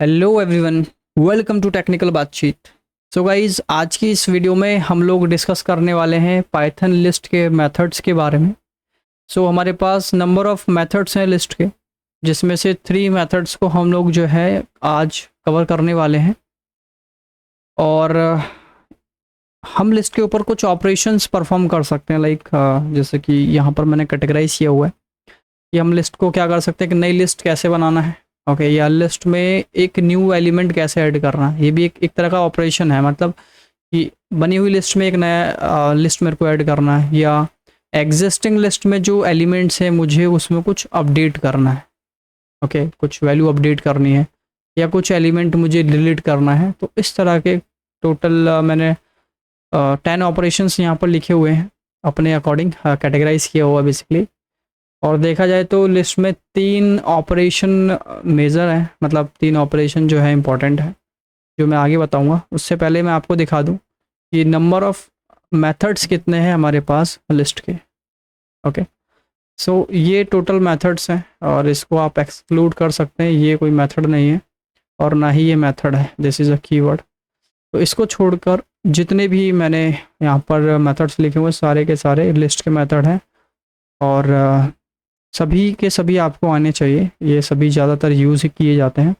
Hello everyone, welcome to technical Baatcheet. So guys, आज की इस वीडियो में हम लोग डिस्कस करने वाले हैं पाइथन लिस्ट के मेथड्स के बारे में। सो हमारे पास नंबर ऑफ मेथड्स हैं लिस्ट के, जिसमें से 3 मेथड्स को हम लोग जो है आज कवर करने वाले हैं। और हम लिस्ट के ऊपर कुछ ऑपरेशंस परफॉर्म कर सकते हैं, लाइक जैसे कि यहाँ पर मैंने कैटेगराइज किया हुआ है कि हम लिस्ट को क्या कर सकते हैं कि नई लिस्ट कैसे बनाना है। ओके, या लिस्ट में एक न्यू एलिमेंट कैसे ऐड करना है, ये भी एक तरह का ऑपरेशन है। मतलब कि बनी हुई लिस्ट में एक नया लिस्ट मेरे को ऐड करना है, या एग्जिस्टिंग लिस्ट में जो एलिमेंट्स हैं मुझे उसमें कुछ अपडेट करना है। ओके, कुछ वैल्यू अपडेट करनी है या कुछ एलिमेंट मुझे डिलीट करना है। तो इस तरह के टोटल मैंने 10 ऑपरेशंस यहाँ पर लिखे हुए हैं, अपने अकॉर्डिंग कैटेगराइज किया हुआ बेसिकली। और देखा जाए तो लिस्ट में 3 ऑपरेशन मेजर हैं, मतलब 3 ऑपरेशन जो है इम्पॉर्टेंट है, जो मैं आगे बताऊंगा। उससे पहले मैं आपको दिखा दूं कि नंबर ऑफ़ मेथड्स कितने हैं हमारे पास लिस्ट के। ओके, सो ये टोटल मेथड्स हैं और इसको आप एक्सक्लूड कर सकते हैं, ये कोई मेथड नहीं है और ना ही ये मेथड है, दिस इज़ अ कीवर्ड। तो इसको छोड़कर जितने भी मैंने यहाँ पर मेथड्स लिखे हुए सारे के सारे लिस्ट के मेथड हैं, और सभी के सभी आपको आने चाहिए, ये सभी ज़्यादातर यूज़ किए जाते हैं।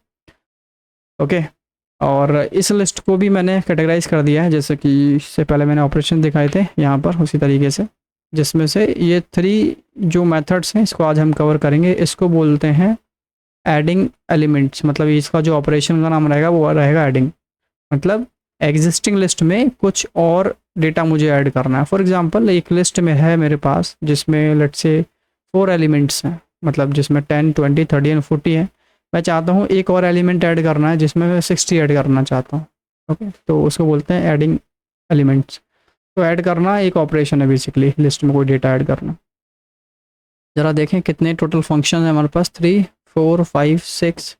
ओके, और इस लिस्ट को भी मैंने कैटेगराइज कर दिया है, जैसे कि इससे पहले मैंने ऑपरेशन दिखाए थे यहाँ पर उसी तरीके से, जिसमें से ये 3 जो मेथड्स हैं इसको आज हम कवर करेंगे। इसको बोलते हैं एडिंग एलिमेंट्स, मतलब इसका जो ऑपरेशन का नाम रहेगा वो रहेगा एडिंग। मतलब एग्जिस्टिंग लिस्ट में कुछ और डेटा मुझे ऐड करना है। फॉर एग्जांपल, एक लिस्ट में है मेरे पास जिसमें लेट्स से 4 एलिमेंट्स हैं, मतलब जिसमें 10, 20, 30 एंड 40 है। मैं चाहता हूँ एक और एलिमेंट ऐड करना है जिसमें मैं 60 ऐड करना चाहता हूँ। ओके, तो उसको बोलते हैं एडिंग एलिमेंट्स। तो ऐड करना एक ऑपरेशन है बेसिकली, लिस्ट में कोई डेटा ऐड करना। ज़रा देखें कितने टोटल फंक्शन हैं हमारे पास, 3, 4, 5, 6,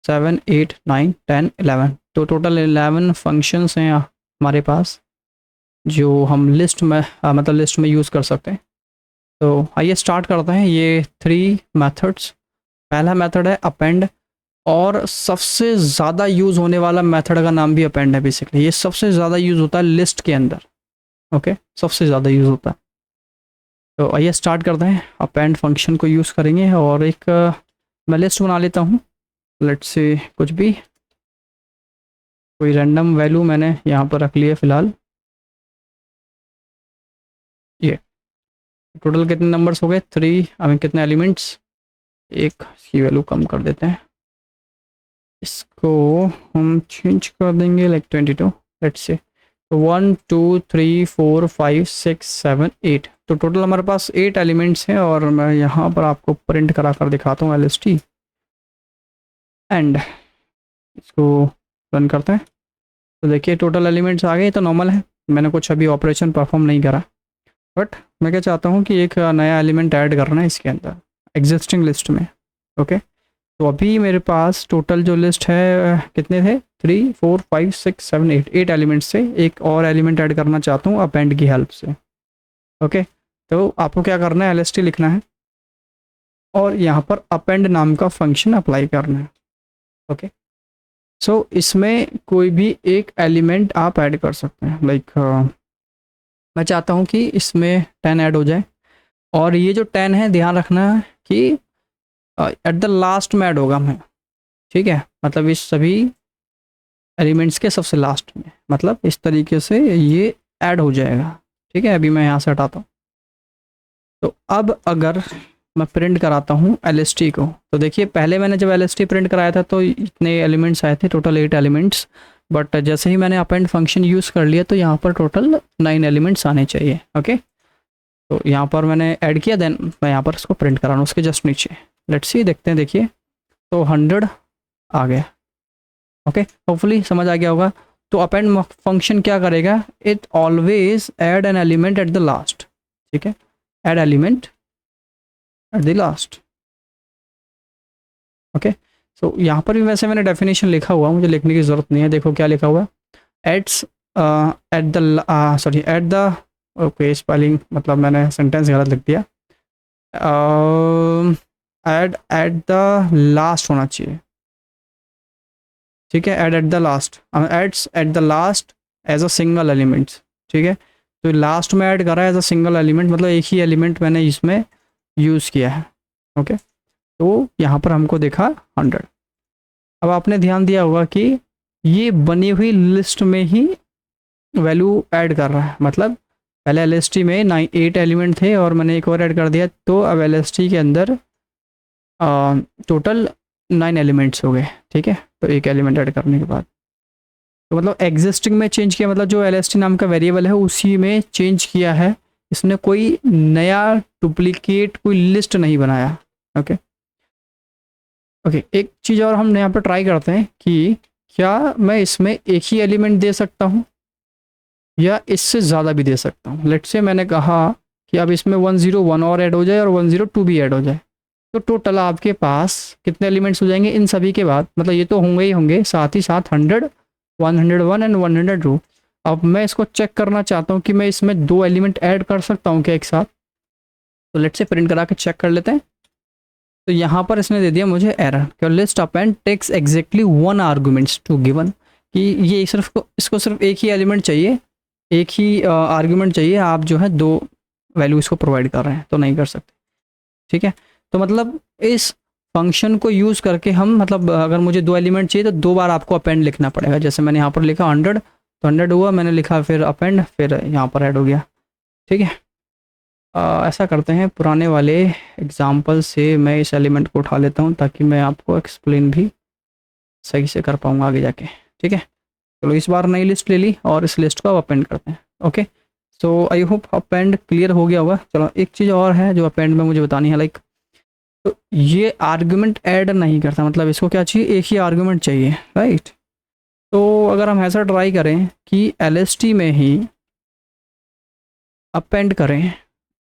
7, 8, 9, 10, 11। तो टोटल 11 फंक्शंस हैं हमारे पास, जो हम लिस्ट में मतलब लिस्ट में यूज़ कर सकते हैं। तो आइए स्टार्ट करते हैं ये 3 मेथड्स। पहला मेथड है अपेंड, और सबसे ज़्यादा यूज़ होने वाला मेथड का नाम भी अपेंड है बेसिकली। ये सबसे ज़्यादा यूज़ होता है लिस्ट के अंदर। ओके, सबसे ज़्यादा यूज़ होता है। तो आइए स्टार्ट करते हैं, अपेंड फंक्शन को यूज़ करेंगे और एक मैं लिस्ट बना लेता हूँ। लेट्स से कुछ भी, कोई रैंडम वैल्यू मैंने यहाँ पर रख लिया फ़िलहाल। ये टोटल कितने नंबर्स हो गए, 3, आई मीन कितने एलिमेंट्स। एक की वैल्यू कम कर देते हैं, इसको हम चेंज कर देंगे लाइक 22। लेट्स से तो 1, 2, 3, 4, 5, 6, 7, 8। तो टोटल हमारे पास 8 एलिमेंट्स हैं और मैं यहाँ पर आपको प्रिंट करा कर दिखाता हूँ LST एंड इसको रन करते हैं। तो देखिए टोटल एलिमेंट्स आ गए। तो नॉर्मल है, मैंने कुछ अभी ऑपरेशन परफॉर्म नहीं करा, बट मैं क्या चाहता हूँ कि एक नया एलिमेंट ऐड करना है इसके अंदर एग्जिस्टिंग लिस्ट में। ओके, तो अभी मेरे पास टोटल जो लिस्ट है कितने थे, 3, 4, 5, 6, 7, 8, 8 एलिमेंट्स से एक और एलिमेंट ऐड करना चाहता हूँ अपेंड की हेल्प से। ओके, तो आपको क्या करना है, LST लिखना है और यहाँ पर अपेंड नाम का फंक्शन अप्लाई करना है। ओके, सो इसमें कोई भी एक एलिमेंट आप ऐड कर सकते हैं। लाइक मैं चाहता हूँ कि इसमें 10 ऐड हो जाए, और ये जो 10 है ध्यान रखना है कि एट द लास्ट में ऐड होगा मैं। ठीक है, मतलब इस सभी एलिमेंट्स के सबसे लास्ट में, मतलब इस तरीके से ये ऐड हो जाएगा। ठीक है, अभी मैं यहाँ से हटाता हूँ। तो अब अगर मैं प्रिंट कराता हूँ LST को, तो देखिए पहले मैंने जब LST प्रिंट कराया था तो इतने एलिमेंट्स आए थे, टोटल 8 एलिमेंट्स। बट जैसे ही मैंने अपेंड फंक्शन यूज़ कर लिया तो यहाँ पर टोटल 9 एलिमेंट्स आने चाहिए। ओके, तो यहाँ पर मैंने ऐड किया, देन मैं यहाँ पर इसको प्रिंट करा रहा हूँ उसके जस्ट नीचे। लेट्स सी, देखते हैं। देखिए तो 100 आ गया। ओके, होपफुली समझ आ गया होगा। तो अपेंड फंक्शन क्या करेगा, it always add an element at the last. ठीक है, add element at the last. Okay, so यहाँ पर भी वैसे मैंने डेफिनेशन लिखा हुआ, मुझे लिखने की ज़रूरत नहीं है। देखो क्या लिखा हुआ, its at the sorry at the, okay spelling मतलब मैंने सेंटेंस गलत लिख दिया। ऐड एट द लास्ट होना चाहिए। ठीक है, add at the last, adds at the last as a single element. ठीक है, तो लास्ट में ऐड करा एज अ सिंगल एलिमेंट, मतलब एक ही एलिमेंट मैंने इसमें यूज़ किया है। ओके, तो यहाँ पर हमको देखा 100। अब आपने ध्यान दिया होगा कि ये बनी हुई लिस्ट में ही वैल्यू ऐड कर रहा है, मतलब पहले एल में 8 एलिमेंट थे और मैंने एक और ऐड कर दिया, तो अब एल के अंदर टोटल 9 एलिमेंट्स हो गए। ठीक है, तो एक एलिमेंट ऐड करने के बाद, तो मतलब एग्जिस्टिंग में चेंज किया, मतलब जो एल नाम का वेरिएबल है उसी में चेंज किया है, इसने कोई नया डुप्लीकेट कोई लिस्ट नहीं बनाया। ओके ओके, एक चीज़ और हम यहाँ पर ट्राई करते हैं कि क्या मैं इसमें एक ही एलिमेंट दे सकता हूँ या इससे ज़्यादा भी दे सकता हूँ। लेट्स से मैंने कहा कि अब इसमें 101 और ऐड हो जाए और 102 भी ऐड हो जाए, तो टोटल आपके पास कितने एलिमेंट्स हो जाएंगे इन सभी के बाद, मतलब ये तो होंगे ही होंगे, साथ ही साथ 100, 101 एंड 102। अब मैं इसको चेक करना चाहता हूँ कि मैं इसमें 2 एलिमेंट ऐड कर सकता हूँ क्या एक साथ, तो लेट्स से प्रिंट करा के चेक कर लेते हैं। तो यहाँ पर इसने दे दिया मुझे एरर कि list append takes exactly 1 arguments two given, कि ये सिर्फ इसको सिर्फ एक ही एलिमेंट चाहिए, एक ही आर्गूमेंट चाहिए, आप जो है 2 वैल्यू इसको प्रोवाइड कर रहे हैं तो नहीं कर सकते। ठीक है, तो मतलब इस फंक्शन को यूज़ करके हम, मतलब अगर मुझे 2 एलिमेंट चाहिए तो 2 बार आपको अपेंड लिखना पड़ेगा। जैसे मैंने यहाँ पर लिखा 100, तो 100 हुआ, मैंने लिखा फिर अपेंड, फिर यहाँ पर ऐड हो गया। ठीक है, ऐसा करते हैं, पुराने वाले एग्जाम्पल से मैं इस एलिमेंट को उठा लेता हूँ ताकि मैं आपको एक्सप्लेन भी सही से कर पाऊँगा आगे जाके। ठीक है, चलो इस बार नई लिस्ट ले ली और इस लिस्ट को अपेंड करते हैं। Okay, so I hope append clear हो गया होगा। चलो एक चीज़ और है जो अपेंड में मुझे बतानी है, लाइक तो ये आर्गुमेंट ऐड नहीं करता, मतलब इसको क्या चाहिए, एक ही आर्गुमेंट चाहिए, राइट। तो अगर हम ऐसा ट्राई करें कि एल में ही अपेंड करें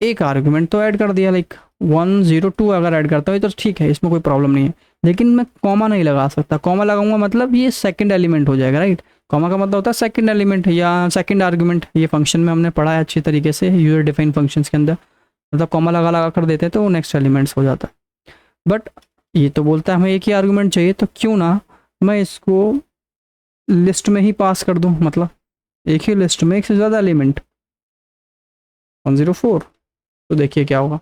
एक आर्गुमेंट, तो ऐड कर दिया, लाइक 102 अगर ऐड करता हूँ तो ठीक है, इसमें कोई प्रॉब्लम नहीं है, लेकिन मैं कॉमा नहीं लगा सकता। कॉमा लगाऊंगा मतलब ये सेकंड एलिमेंट हो जाएगा, राइट। कॉमा का मतलब होता है सेकंड एलिमेंट या सेकंड आर्गुमेंट, ये फंक्शन में हमने पढ़ा है अच्छी तरीके से यूजर डिफाइन फंक्शंस के अंदर, मतलब कॉमा लगा लगा कर देते हैं तो वो नेक्स्ट एलिमेंट्स हो जाता है। बट ये तो बोलता है हमें एक ही आर्गूमेंट चाहिए, तो क्यों ना मैं इसको लिस्ट में ही पास कर दूं, मतलब एक ही लिस्ट में एक से ज़्यादा एलिमेंट 104। तो देखिए क्या होगा,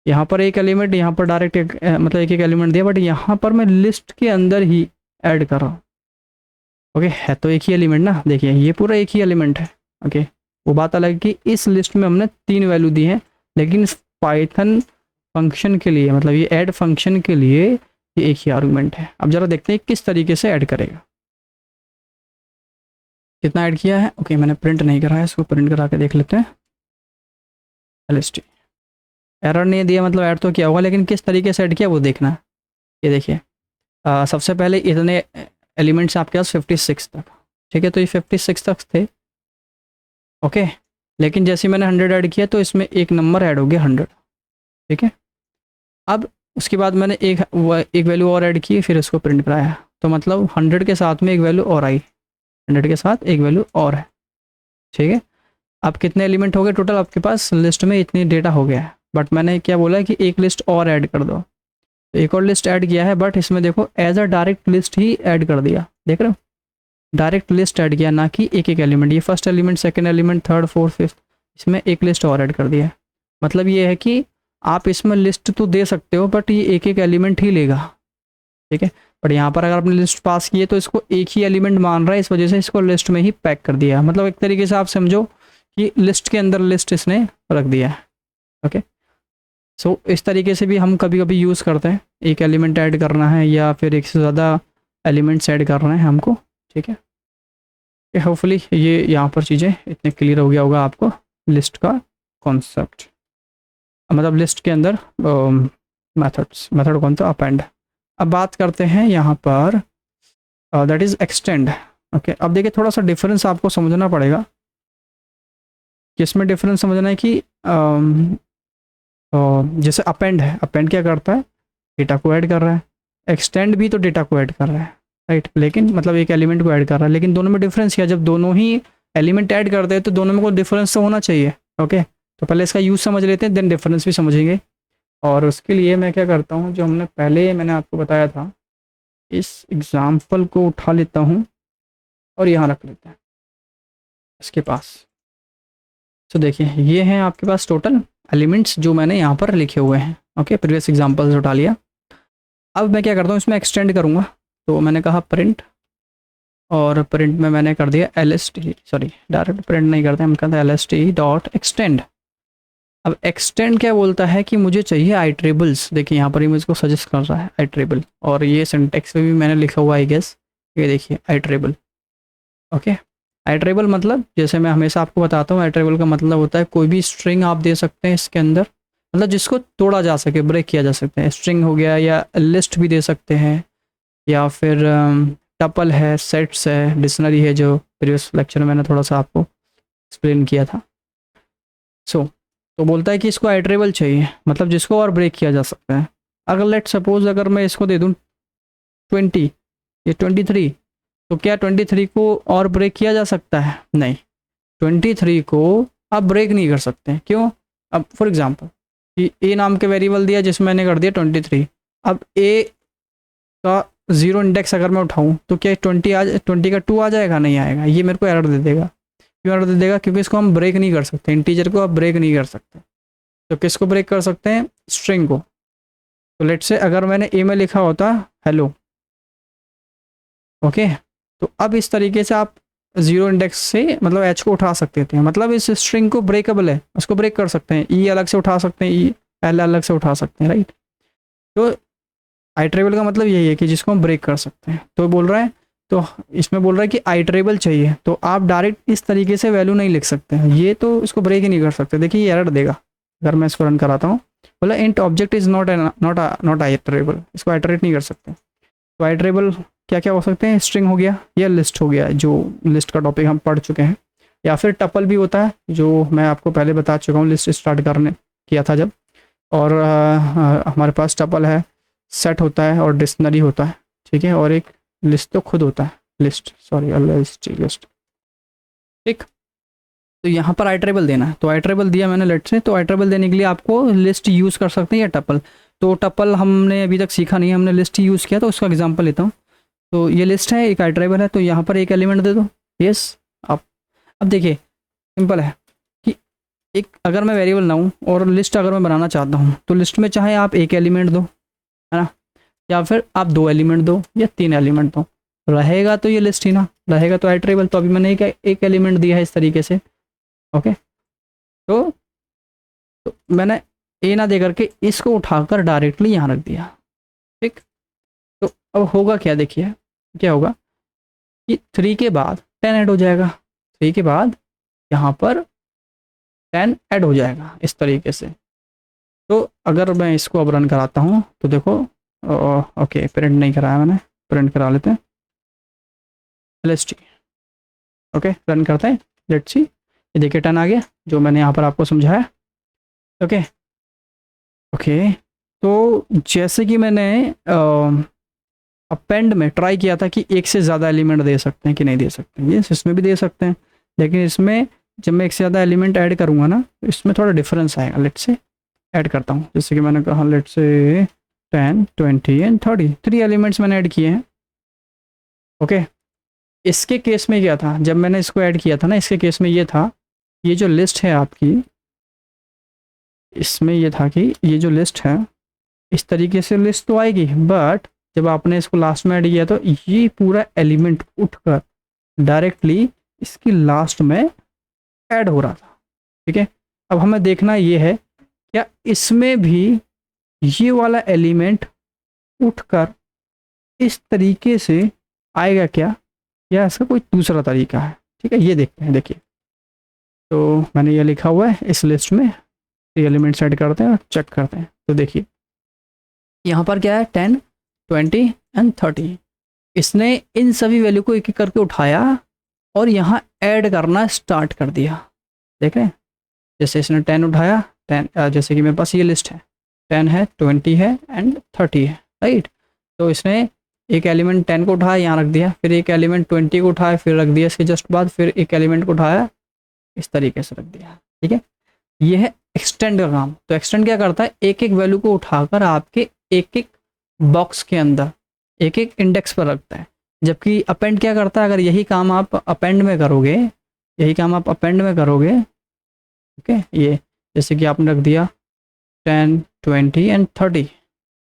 यहाँ पर एक एलिमेंट, यहाँ पर डायरेक्ट मतलब एक एक एलिमेंट दिया, बट यहाँ पर मैं लिस्ट के अंदर ही ऐड कर रहा हूँ। ओके, है तो एक ही एलिमेंट ना, देखिए ये पूरा एक ही एलिमेंट है। ओके, वो बात अलग कि इस लिस्ट में हमने 3 वैल्यू दी हैं, लेकिन पाइथन फंक्शन के लिए, मतलब ये ऐड फंक्शन के लिए ये एक ही आर्गुमेंट है। अब जरा देखते हैं किस तरीके से ऐड करेगा, कितना ऐड किया है। ओके, मैंने प्रिंट नहीं करा है, इसको प्रिंट करा के देख लेते हैं। एलएसटी एरर नहीं दिया, मतलब ऐड तो किया होगा, लेकिन किस तरीके से ऐड किया वो देखना है। ये देखिए, सबसे पहले इतने एलिमेंट्स आपके पास 56 तक, ठीक है, तो ये 56 तक थे। ओके, लेकिन जैसे मैंने 100 ऐड किया तो इसमें एक नंबर ऐड हो गया 100। ठीक है, अब उसके बाद मैंने एक वैल्यू और ऐड की, फिर इसको प्रिंट कराया, तो मतलब 100 के साथ में एक वैल्यू और आई, 100 के साथ एक वैल्यू और है। ठीक है, अब कितने एलिमेंट हो गए टोटल आपके पास लिस्ट में, इतनी डेटा हो गया है, बट मैंने क्या बोला कि एक लिस्ट और ऐड कर दो, तो एक और लिस्ट ऐड किया है, बट इसमें देखो एज अ डायरेक्ट लिस्ट ही ऐड कर दिया, देख रहे हो, डायरेक्ट लिस्ट ऐड किया, ना कि एक एक एलिमेंट, ये first element, second element, third, fourth, fifth, इसमें एक लिस्ट और ऐड कर दिया है। मतलब ये है कि आप इसमें लिस्ट तो दे सकते हो, बट ये एक एक एलिमेंट ही लेगा। ठीक है, बट यहाँ पर अगर आपने लिस्ट पास की है तो इसको एक ही एलिमेंट मान रहा है, इस वजह से इसको लिस्ट में ही पैक कर दिया, मतलब एक तरीके से आप समझो कि लिस्ट के अंदर लिस्ट इसने रख दिया है। ओके, सो इस तरीके से भी हम कभी कभी यूज़ करते हैं, एक एलिमेंट ऐड करना है या फिर एक से ज़्यादा एलिमेंट्स ऐड करना है हमको। ठीक है, होपफुली ये यहाँ पर चीज़ें इतने क्लियर हो गया होगा आपको लिस्ट का कॉन्सेप्ट, मतलब लिस्ट के अंदर मेथड कौन सा, अपेंड। अब बात करते हैं यहाँ पर दैट इज़ एक्सटेंड। ओके, अब देखिए थोड़ा सा डिफरेंस आपको समझना पड़ेगा, किसमें डिफरेंस समझना है कि जैसे अपेंड है, अपेंड क्या करता है, डेटा को ऐड कर रहा है, एक्सटेंड भी तो डेटा को ऐड कर रहा है, राइट, लेकिन मतलब एक एलिमेंट को ऐड कर रहा है, लेकिन दोनों में डिफरेंस क्या, जब दोनों ही एलिमेंट ऐड करते हैं तो दोनों में कोई डिफरेंस तो होना चाहिए। ओके, तो पहले इसका यूज़ समझ लेते हैं, देन डिफरेंस भी समझेंगे। और उसके लिए मैं क्या करता हूँ, जो मैंने आपको बताया था, इस एग्जाम्पल को उठा लेता हूँ और यहाँ रख लेते हैं इसके पास। तो देखिए ये हैं आपके पास टोटल एलिमेंट्स जो मैंने यहाँ पर लिखे हुए हैं। ओके, प्रीवियस एग्जाम्पल से उठा लिया। अब मैं क्या करता हूँ, इसमें एक्सटेंड करूँगा। तो मैंने कहा प्रिंट, और प्रिंट में मैंने कर दिया LST, सॉरी डायरेक्ट प्रिंट नहीं करते, हम कहते हैं LST डॉट एक्सटेंड। अब एक्सटेंड क्या बोलता है कि मुझे चाहिए आइट्रेबल्स। देखिए यहाँ पर ही मुझको सजेस्ट कर रहा है आइट्रेबल, और ये सिंटेक्स में भी मैंने लिखा हुआ है गेस, ये देखिए आइट्रेबल। ओके, आइट्रेबल मतलब जैसे मैं हमेशा आपको बताता हूँ, आइट्रेबल का मतलब होता है कोई भी स्ट्रिंग आप दे सकते हैं इसके अंदर, मतलब जिसको तोड़ा जा सके, ब्रेक किया जा सकता है। स्ट्रिंग हो गया, या लिस्ट भी दे सकते हैं, या फिर टपल है, सेट्स है, डिक्शनरी है, जो प्रीवियस लेक्चर में मैंने थोड़ा सा आपको एक्सप्लेन किया था। तो बोलता है कि इसको आइट्रेबल चाहिए, मतलब जिसको और ब्रेक किया जा सकता है। अगर लेट सपोज अगर मैं इसको दे दूँ 20, ये 23, तो क्या 23 को और ब्रेक किया जा सकता है? नहीं, 23 को आप ब्रेक नहीं कर सकते। क्यों? अब फॉर एग्जांपल कि ए नाम के वेरिएबल दिया जिसमें मैंने कर दिया 23। अब ए का 0 इंडेक्स अगर मैं उठाऊं तो क्या 20 का 2 आ जाएगा? नहीं आएगा, ये मेरे को एरर दे देगा। क्यों एरर दे देगा? क्योंकि इसको हम ब्रेक नहीं कर सकते, इंटीजर को आप ब्रेक नहीं कर सकते। तो किसको ब्रेक कर सकते हैं? स्ट्रिंग को। तो लेट से अगर मैंने ए में लिखा होता हेलो, ओके, तो अब इस तरीके से आप 0 इंडेक्स से मतलब एच को उठा सकते थे, मतलब इस स्ट्रिंग को ब्रेकेबल है, उसको ब्रेक कर सकते हैं। ई अलग से उठा सकते हैं, ई एल अलग से उठा सकते हैं, राइट। तो आइट्रेबल का मतलब यही है कि जिसको हम ब्रेक कर सकते हैं। तो बोल रहा है, तो इसमें बोल रहा है कि आइट्रेबल चाहिए, तो आप डायरेक्ट इस तरीके से वैल्यू नहीं लिख सकते हैं, ये तो इसको ब्रेक ही नहीं कर सकते। देखिए ये एरर देगा अगर मैं इसको रन कराता हूँ, बोला इंट ऑब्जेक्ट इज नॉट आइट्रेबल, इसको आइट्रेट नहीं कर सकते। तो आइट्रेबल क्या क्या हो सकते हैं? स्ट्रिंग हो गया, या लिस्ट हो गया, जो लिस्ट का टॉपिक हम पढ़ चुके हैं, या फिर टपल भी होता है, जो मैं आपको पहले बता चुका हूँ लिस्ट स्टार्ट करने किया था जब। और हमारे पास टपल है, सेट होता है, और डिक्शनरी होता है, ठीक है, और एक लिस्ट तो खुद होता है, लिस्ट, सॉरी लिस्ट, ठीक। तो यहाँ पर आइट्रेबल देना है, तो आइट्रेबल दिया मैंने लेट से। तो आइट्रेबल देने के लिए आपको लिस्ट यूज़ कर सकते हैं या टपल। तो टपल हमने अभी तक सीखा नहीं है, हमने लिस्ट यूज़ किया, तो उसका एग्जाम्पल लेता हूँ। तो ये लिस्ट है, एक आइट्रेबल है, तो यहाँ पर एक एलिमेंट दे दो, यस। अब देखिए सिंपल है कि एक अगर मैं वेरिएबल ना हूँ और लिस्ट अगर मैं बनाना चाहता हूँ, तो लिस्ट में चाहे आप एक एलिमेंट दो, है ना, या फिर आप 2 एलिमेंट दो, या 3 एलिमेंट दो, रहेगा तो ये लिस्ट ही ना, रहेगा तो आइट्रेबल। तो अभी मैंने एक एलिमेंट दिया है इस तरीके से, ओके। तो मैंने ए ना दे करके इसको उठाकर डायरेक्टली यहाँ रख दिया, ठीक। तो अब होगा क्या, देखिए क्या होगा कि 3 के बाद 10 ऐड हो जाएगा, 3 के बाद यहाँ पर 10 ऐड हो जाएगा इस तरीके से। तो अगर मैं इसको अब रन कराता हूँ तो देखो, ओके प्रिंट नहीं कराया मैंने, प्रिंट करा लेते हैं LST, ओके रन करते हैं, लेट्स सी। ये देखिए 10 आ गया, जो मैंने यहाँ पर आपको समझाया, ओके। तो जैसे कि मैंने अपेंड में ट्राई किया था कि एक से ज़्यादा एलिमेंट दे सकते हैं कि नहीं दे सकते हैं, ये इसमें भी दे सकते हैं, लेकिन इसमें जब मैं एक से ज़्यादा एलिमेंट ऐड करूँगा ना, तो इसमें थोड़ा डिफरेंस आएगा। लेट से ऐड करता हूँ, जैसे कि मैंने कहा लेट से 10, 20 एंड 30, 3 एलिमेंट्स मैंने ऐड किए हैं, ओके। इसके केस में क्या था, जब मैंने इसको ऐड किया था ना, इसके केस में ये था, ये जो लिस्ट है आपकी, इसमें ये था कि ये जो लिस्ट है इस तरीके से लिस्ट तो आएगी, बट जब आपने इसको लास्ट में ऐड किया तो ये पूरा एलिमेंट उठकर डायरेक्टली इसकी लास्ट में ऐड हो रहा था, ठीक है। अब हमें देखना ये है क्या इसमें भी ये वाला एलिमेंट उठकर इस तरीके से आएगा क्या, या इसका कोई दूसरा तरीका है, ठीक है, ये देखते हैं। देखिए तो मैंने ये लिखा हुआ है, इस लिस्ट में ये एलिमेंट्स ऐड करते हैं और चेक करते हैं। तो देखिए यहाँ पर क्या है, 10, 20 एंड 30, इसने इन सभी वैल्यू को एक एक करके उठाया और यहाँ ऐड करना स्टार्ट कर दिया। देख रहे हैं, जैसे इसने 10 उठाया, 10 जैसे कि मेरे पास ये लिस्ट है, 10 है, 20 है एंड 30 है, राइट। तो इसने एक एलिमेंट 10 को उठाया, यहाँ रख दिया, फिर एक एलिमेंट 20 को उठाया, फिर रख दिया इसके जस्ट बाद, फिर एक एलिमेंट को उठाया, इस तरीके से रख दिया, ठीक है। ये है एक्सटेंड का काम। तो एक्सटेंड क्या करता है, एक एक वैल्यू को उठाकर आपके एक एक बॉक्स के अंदर एक एक इंडेक्स पर रखता है। जबकि अपेंड क्या करता है, अगर यही काम आप अपेंड में करोगे, यही काम आप अपेंड में करोगे, ओके, ये जैसे कि आपने रख दिया 10, 20 एंड 30,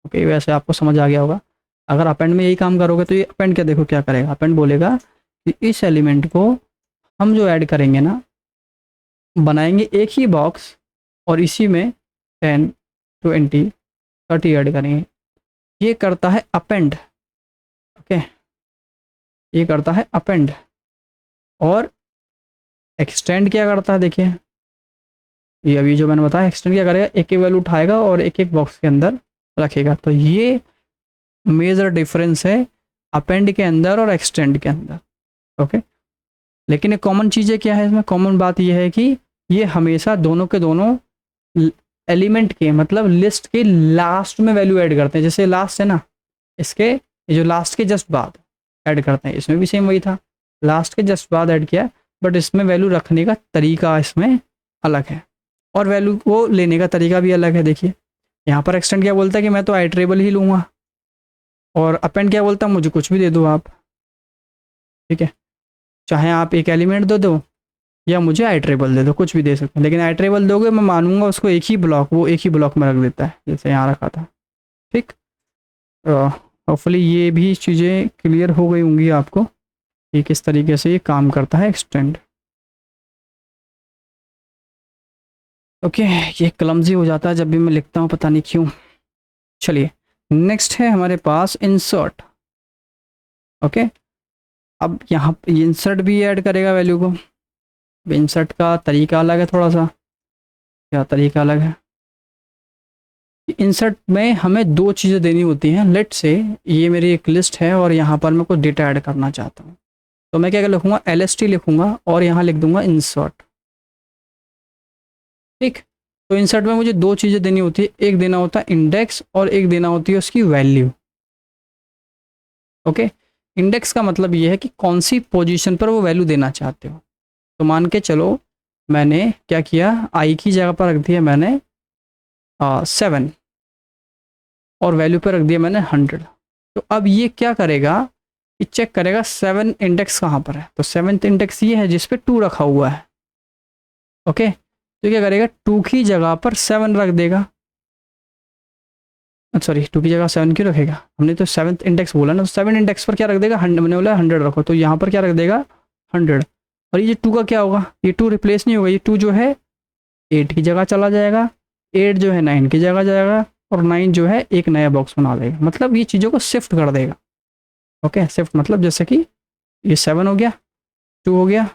ओके, वैसे आपको समझ आ गया होगा। अगर अपेंड में यही काम करोगे तो ये अपेंड क्या, देखो क्या करेगा, अपेंड बोलेगा कि इस एलिमेंट को हम जो ऐड करेंगे ना, बनाएंगे एक ही बॉक्स और इसी में 10, 20, 30 ऐड करेंगे। ये करता है अपेंड, ओके, ये करता है अपेंड। और एक्सटेंड क्या करता है, देखिए ये अभी जो मैंने बताया, एक्सटेंड क्या करेगा, एक एक वैल्यू उठाएगा और एक एक बॉक्स के अंदर रखेगा। तो ये मेजर डिफरेंस है अपेंड के अंदर और एक्सटेंड के अंदर, ओके। लेकिन एक कॉमन चीज़ें क्या है इसमें, कॉमन बात यह है कि ये हमेशा दोनों के दोनों एलिमेंट के, मतलब लिस्ट के लास्ट में वैल्यू ऐड करते हैं। जैसे लास्ट है ना, इसके ये जो लास्ट के जस्ट बाद ऐड करते हैं, इसमें भी सेम वही था, लास्ट के जस्ट बाद ऐड किया, बट इसमें वैल्यू रखने का तरीका इसमें अलग है और वैल्यू को लेने का तरीका भी अलग है। देखिए यहाँ पर एक्सटेंड क्या बोलता है कि मैं तो आइट्रेबल ही लूँगा, और अपेंड क्या बोलता है, मुझे कुछ भी दे दो आप, ठीक है, चाहे आप एक एलिमेंट दे दो या मुझे आइट्रेबल दे दो, कुछ भी दे सकते हैं। लेकिन आइट्रेबल दोगे मैं मानूंगा उसको एक ही ब्लॉक, वो एक ही ब्लॉक में रख देता है, जैसे यहाँ रखा था, ठीक। होपफुली ये भी चीज़ें क्लियर हो गई होंगी आपको कि किस तरीके से ये काम करता है एक्सटेंड, ओके। ये क्लमजी हो जाता है जब भी मैं लिखता हूँ, पता नहीं क्यों। चलिए नेक्स्ट है हमारे पास इंसर्ट, ओके। अब यहाँ इंसर्ट भी ऐड करेगा वैल्यू को। इंसर्ट का तरीका अलग है थोड़ा सा। क्या तरीका अलग है, इंसर्ट में हमें दो चीज़ें देनी होती हैं। लेट से ये मेरी एक लिस्ट है और यहाँ पर मैं कुछ डेटा ऐड करना चाहता हूँ, तो मैं क्या लिखूँगा, LST लिखूँगा और यहाँ लिख दूँगा इंसर्ट, ठीक। तो इंसर्ट में मुझे दो चीज़ें देनी होती है, एक देना होता है इंडेक्स और एक देना होती है उसकी वैल्यू, ओके। इंडेक्स का मतलब ये है कि कौन सी पोजीशन पर वो वैल्यू देना चाहते हो। तो मान के चलो मैंने क्या किया, आई की जगह पर रख दिया मैंने 7 और वैल्यू पर रख दिया मैंने 100। तो अब ये क्या करेगा, ये चेक करेगा 7 इंडेक्स कहाँ पर है। तो 7th इंडेक्स ये है जिस पे 2 रखा हुआ है, ओके। तो क्या करेगा, 2 की जगह पर 7 रख देगा, सॉरी 2 की जगह 7 क्यों रखेगा, हमने तो 7th इंडेक्स बोला ना। तो 7 इंडेक्स पर क्या रख देगा, 100, मैंने बोला 100 रखो, तो यहाँ पर क्या रख देगा 100। और ये 2 का क्या होगा, ये 2 रिप्लेस नहीं होगा, ये 2 जो है 8 की जगह चला जाएगा, 8 जो है 9 की जगह जाएगा और 9 जो है एक नया बॉक्स बना देगा। मतलब ये चीज़ों को शिफ्ट कर देगा, ओके। शिफ्ट मतलब जैसे कि ये 7 हो गया, 2 हो गया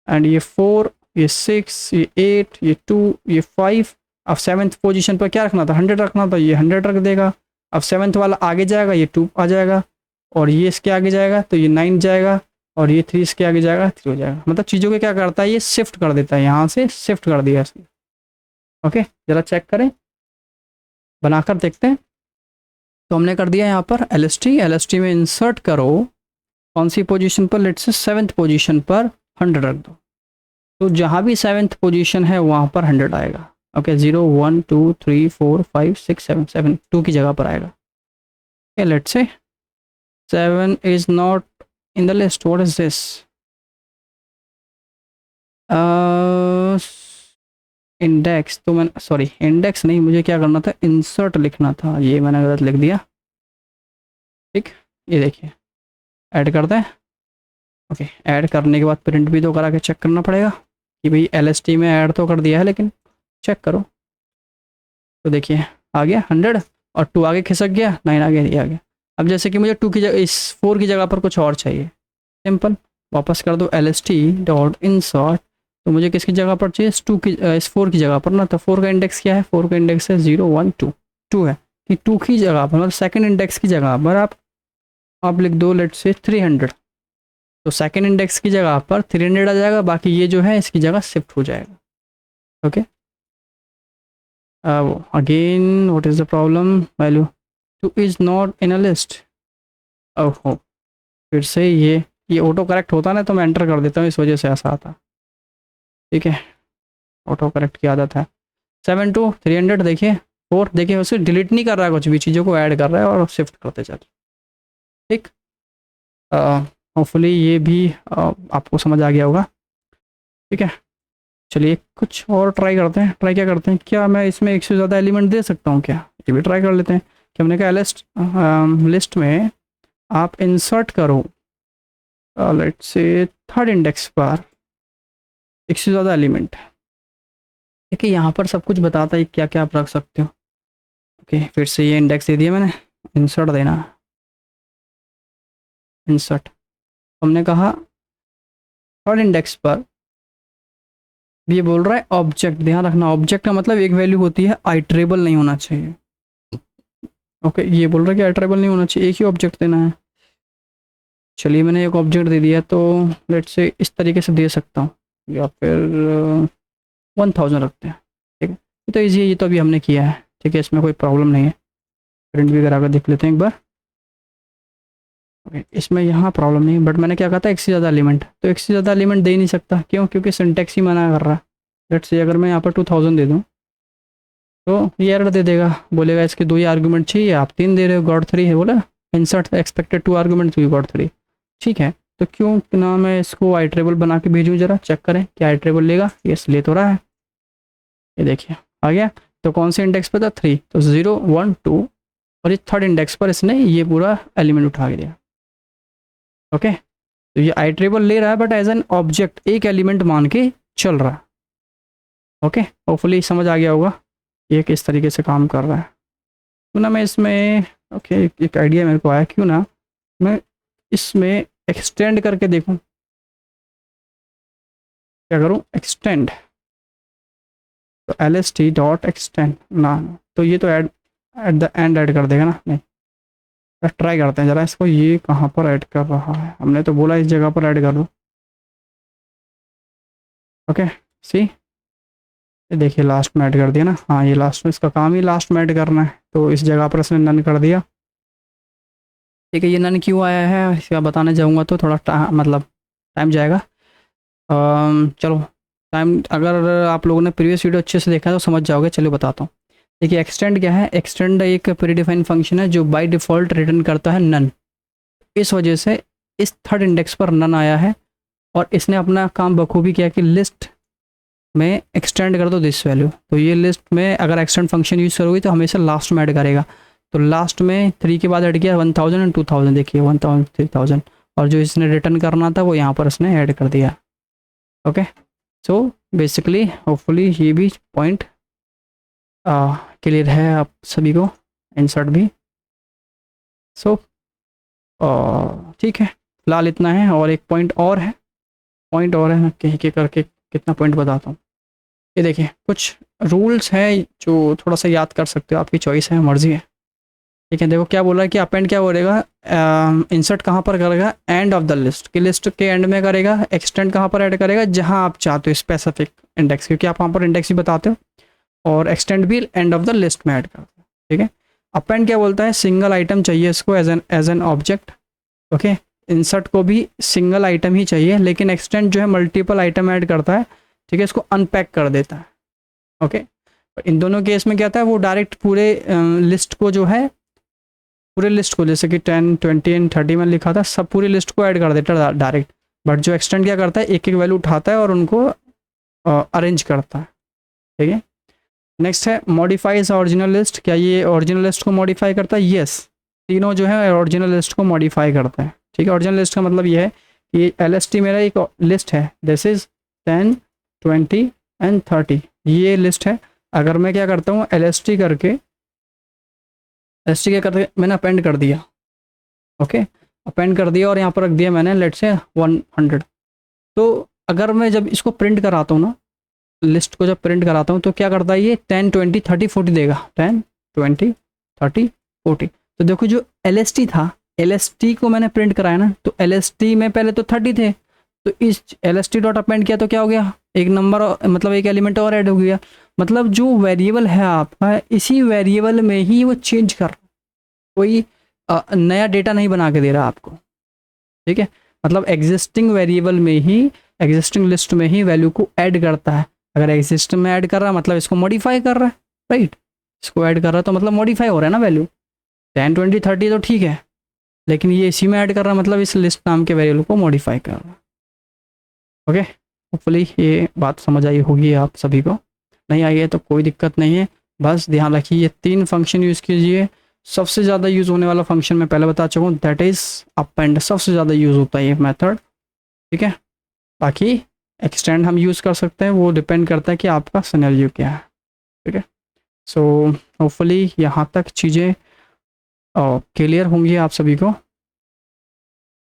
एंड ये 4, ये 6, ये 8, ये 2, ये 5। अब 7th पोजीशन पर क्या रखना था, 100 रखना था, ये 100 रख देगा। अब 7th वाला आगे जाएगा, ये 2 आ जाएगा, और ये इसके आगे जाएगा तो ये 9 जाएगा, और ये 3 इसके आगे जाएगा, 3 हो जाएगा। मतलब चीज़ों को क्या करता है, ये शिफ्ट कर देता है, यहाँ से शिफ्ट कर दिया इसने, ओके। ज़रा चेक करें, बनाकर देखते हैं। तो हमने कर दिया यहाँ पर LST में इंसर्ट करो, कौन सी पोजीशन पर, लेट्स से 7th पोजीशन पर 100 रख दो। तो जहाँ भी 7th पोजीशन है वहाँ पर 100 आएगा, ओके। 0, 1, 2, 3, 4, 5, 6, 7, 7 2 की जगह पर आएगा, okay. Let's say 7 is not in the list, what is this, index. तो मैंने, सॉरी इंडेक्स नहीं, मुझे क्या करना था, इंसर्ट लिखना था, ये मैंने गलत लिख दिया, ठीक। ये देखिए ऐड करते हैं, ओके। ऐड करने के बाद प्रिंट भी तो करा के चेक करना पड़ेगा कि भाई LST में ऐड तो कर दिया है, लेकिन चेक करो। तो देखिए आ गया 100 और 2 आगे खिसक गया, 9 आगे, ये आ गया। अब जैसे कि मुझे 2 की जगह, इस 4 की जगह पर कुछ और चाहिए, सिंपल वापस कर दो LST डॉट इंसर्ट। तो मुझे किसकी जगह पर चाहिए, इस 4 की जगह पर ना। तो 4 का इंडेक्स क्या है, 4 का इंडेक्स है 0, 1, 2, 2 है कि 2 की जगह पर, मतलब सेकंड इंडेक्स की जगह पर आप लिख दो लेट से 300। तो सेकंड इंडेक्स की जगह पर 300 आ जाएगा, बाकी ये जो है इसकी जगह शिफ्ट हो जाएगा, okay. Again what is the problem, value 2 is not in a list. ओहो, फिर से ये ऑटो करेक्ट होता ना, तो मैं एंटर कर देता हूँ, इस वजह से ऐसा आता, ठीक है। ऑटो करेक्ट की आदत है। 7 to 300 देखिए, 4 देखिए, उसे डिलीट नहीं कर रहा है, कुछ भी चीज़ों को ऐड कर रहा है और शिफ्ट करते चल। ठीक, होपफुली ये भी आपको समझ आ गया होगा। ठीक है, चलिए कुछ और ट्राई करते हैं। ट्राई क्या करते हैं, क्या मैं इसमें एक से ज़्यादा एलिमेंट दे सकता हूँ क्या, ये भी ट्राई कर लेते हैं। कि हमने कहा लिस्ट में आप इंसर्ट करो लेट्स से थर्ड इंडेक्स पर एक से ज़्यादा एलिमेंट। देखिए यहाँ पर सब कुछ बताता है क्या क्या आप रख सकते हो। ओके, फिर से ये इंडेक्स दे दिया मैंने, इंसर्ट देना, इंसर्ट। हमने कहा थर्ड इंडेक्स पर, ये बोल रहा है ऑब्जेक्ट। ध्यान रखना ऑब्जेक्ट का मतलब एक वैल्यू होती है, आइटरेबल नहीं होना चाहिए। ओके, ये बोल रहा है कि आइटरेबल नहीं होना चाहिए, एक ही ऑब्जेक्ट देना है। चलिए मैंने एक ऑब्जेक्ट दे दिया, तो लेट्स से इस तरीके से दे सकता हूँ, या फिर 1000 रखते हैं। ठीक है, ये तो ईजी है, ये तो अभी हमने किया है। ठीक है, इसमें कोई प्रॉब्लम नहीं है। प्रिंट भी करा कर देख लेते हैं एक बार। ओके, इसमें यहाँ प्रॉब्लम नहीं है, बट मैंने क्या कहा था एक से ज़्यादा एलिमेंट, तो एक से ज़्यादा एलिमेंट दे ही नहीं सकता। क्यों? क्योंकि सिंटेक्स ही मना कर रहा है। लेट्स से अगर मैं यहाँ पर 2000 दे दूँ तो ये एरर दे देगा, बोलेगा इसके 2 ही आर्गूमेंट चाहिए, आप 3 दे रहे हो, गॉट 3 है। बोला insert expected 2 argument, we got 3। ठीक है, तो क्यों ना मैं इसको आइटरेबल बना के भेजूँ, जरा चेक करें क्या आइटरेबल लेगा। यस, ले तो रहा है, ये देखिए आ गया। तो कौन से इंडेक्स पर था? 3, तो 0 1 2, और ये थर्ड इंडेक्स पर इसने ये पूरा एलिमेंट उठा के दिया। ओके, तो ये आइटरेबल ले रहा है बट एज एन ऑब्जेक्ट, एक एलिमेंट मान के चल रहा है। ओके, होपफुली समझ आ गया होगा ये किस तरीके से काम कर रहा है। क्यों ना मैं इसमें, ओके एक आइडिया मेरे को आया, क्यों ना मैं इसमें एक्सटेंड करके देखूं। क्या करूं? एक्सटेंड, तो lst डॉट एक्सटेंड ना, तो ये तो add at the end add कर देगा ना। नहीं, ट्राई करते हैं ज़रा इसको, ये कहाँ पर ऐड कर रहा है। हमने तो बोला इस जगह पर ऐड कर दो। ओके, सी, ये देखिए लास्ट में ऐड कर दिया ना। हाँ, ये लास्ट में, इसका काम ही लास्ट में ऐड करना है, तो इस जगह पर इसने नन कर दिया। ठीक है, ये नन क्यों आया है इसका बताने जाऊँगा तो थोड़ा मतलब टाइम जाएगा। चलो, टाइम अगर आप लोगों ने प्रीवियस वीडियो अच्छे से देखा है तो समझ जाओगे। चलो बताता हूँ। देखिए एक्सटेंड क्या है, एक्सटेंड एक प्रीडिफाइंड फंक्शन है जो बाय डिफ़ॉल्ट रिटर्न करता है नन। इस वजह से इस थर्ड इंडेक्स पर नन आया है, और इसने अपना काम बखूबी किया कि लिस्ट में एक्सटेंड कर दो दिस वैल्यू। तो ये लिस्ट में अगर एक्सटेंड फंक्शन यूज़ करोगे तो हमेशा लास्ट में ऐड करेगा। तो लास्ट में 3 के बाद ऐड किया 1000 एंड 2000, देखिए 1000 3000, और जो इसने रिटर्न करना था वो यहाँ पर इसने ऐड कर दिया। ओके, सो बेसिकली होपफुली ये भी पॉइंट क्लियर है आप सभी को, इंसर्ट भी। सो ठीक है, फिलहाल इतना है। और एक पॉइंट और है, मैं कहीं के करके कितना पॉइंट बताता हूँ। ये देखिए कुछ रूल्स हैं जो थोड़ा सा याद कर सकते हो, आपकी चॉइस है, मर्जी है। ठीक है, देखो क्या बोल रहा है कि अपेंड क्या बोलेगा, इंसर्ट कहाँ पर करेगा, एंड ऑफ द लिस्ट, की लिस्ट के एंड में करेगा। एक्सटेंड कहाँ पर ऐड करेगा, जहाँ आप चाहते हो स्पेसिफिक इंडेक्स, क्योंकि आप वहाँ पर इंडेक्स ही बताते हो। और एक्सटेंड भी एंड ऑफ द लिस्ट में ऐड करते हो। ठीक है, अपेंड क्या बोलता है, सिंगल आइटम चाहिए इसको as an object. Okay, insert को भी सिंगल आइटम ही चाहिए, लेकिन एक्सटेंड जो है मल्टीपल आइटम ऐड करता है। ठीक है, इसको अनपैक कर देता है। ओके, इन दोनों केस में क्या था, वो डायरेक्ट पूरे लिस्ट को जो है, पूरे लिस्ट को, जैसे कि 10 20 एंड 30 में लिखा था, सब पूरी लिस्ट को ऐड कर देता है डायरेक्ट। बट जो एक्सटेंड क्या करता है, एक एक वैल्यू उठाता है और उनको अरेंज करता है। ठीक है, नेक्स्ट है मॉडिफाइज ओरिजिनल लिस्ट। क्या ये ओरिजिनल लिस्ट को मॉडिफाई करता है? यस, तीनों जो है ओरिजिनल लिस्ट को मॉडिफाई करता है। ठीक है, ओरिजिनल लिस्ट का मतलब ये है कि LST मेरा एक लिस्ट है, दिस इज 10 20 एंड 30, ये लिस्ट है। अगर मैं क्या करता हूँ, LST करके, LST क्या करते, मैंने अपेंड कर दिया। ओके, अपेंड कर दिया और यहाँ पर रख दिया मैंने लेट से 100। तो अगर मैं जब इसको प्रिंट कराता हूँ ना, लिस्ट को जब प्रिंट कराता हूँ, तो क्या करता है ये 10 20 30 40 देगा, 10 20 30 40। तो देखो जो LST था, LST को मैंने प्रिंट कराया ना, तो LST में पहले तो 30 थे, तो इस LST डॉट अपेंड किया तो क्या हो गया, एक नंबर, मतलब एक एलिमेंट और ऐड हो गया। मतलब जो वेरिएबल है आपका, इसी वेरिएबल में ही वो चेंज कर, कोई नया डेटा नहीं बना के दे रहा आपको। ठीक है, मतलब एग्जिस्टिंग वेरिएबल में ही, एग्जिस्टिंग लिस्ट में ही वैल्यू को ऐड करता है। अगर एग्जिस्टिंग में ऐड कर रहा है मतलब इसको मॉडिफाई कर रहा है, राइट। इसको ऐड कर रहा है तो मतलब मॉडिफाई हो रहा है ना वैल्यू। 10 20 30 तो ठीक है, लेकिन ये इसी में ऐड कर रहा है, मतलब इस लिस्ट नाम के वेरिएबल को मॉडिफाई कर रहा है। ओके, होपफुली ये बात समझ आई होगी आप सभी को। नहीं आई है तो कोई दिक्कत नहीं है, बस ध्यान रखिए ये 3 फंक्शन यूज़ कीजिए। सबसे ज़्यादा यूज़ होने वाला फंक्शन मैं पहले बता चुका हूँ, दैट इज़ अपेंड, सबसे ज़्यादा यूज़ होता है ये मेथड। ठीक है, बाकी एक्सटेंड हम यूज़ कर सकते हैं, वो डिपेंड करता है कि आपका सिनेरियो क्या है। ठीक है, सो होपफुली यहाँ तक चीज़ें क्लियर होंगी आप सभी को।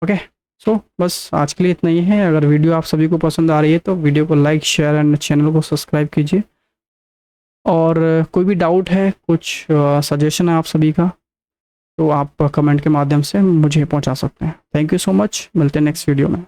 ओके, सो बस आज के लिए इतना ही है। अगर वीडियो आप सभी को पसंद आ रही है तो वीडियो को लाइक, शेयर एंड चैनल को सब्सक्राइब कीजिए। और कोई भी डाउट है, कुछ सजेशन है आप सभी का, तो आप कमेंट के माध्यम से मुझे पहुंचा सकते हैं। थैंक यू सो मच, मिलते हैं नेक्स्ट वीडियो में।